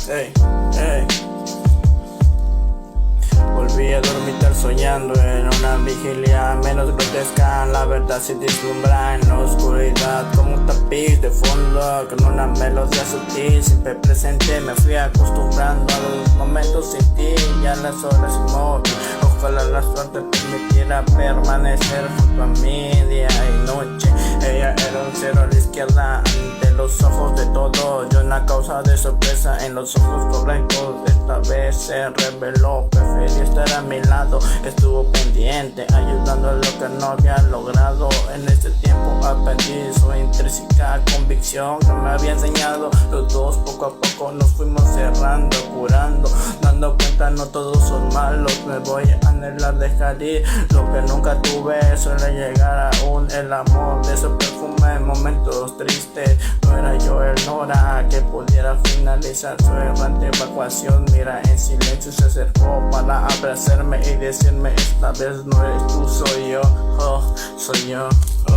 Ey, ey. Volví a dormitar soñando en una vigilia menos grotesca. La verdad se deslumbra en la oscuridad como un tapiz de fondo con una melodía sutil siempre presente. Me fui acostumbrando a los momentos sin ti y a las horas inmóviles. Ojalá la suerte permitiera permanecer junto a mí día y noche. Ella era un cero a la izquierda ante los ojos de todos. Yo una causa de sorpresa en los ojos correctos. Esta vez se reveló, preferí estar a mi lado. Estuvo pendiente, ayudando a lo que no había logrado. En este tiempo aprendí su intrínseca convicción que me había enseñado. Los dos poco a poco nos fuimos cerrando, curando, dando cuenta no todos son malos. Me voy a anhelar dejar ir lo que nunca tuve. Suele llegar aún el amor de su perfume en momentos tristes. No era yo el Nora que pudiera finalizar su errante evacuación. Mira, en silencio se acercó para abrazarme y decirme: esta vez no eres tú, soy yo, oh, soy yo, oh.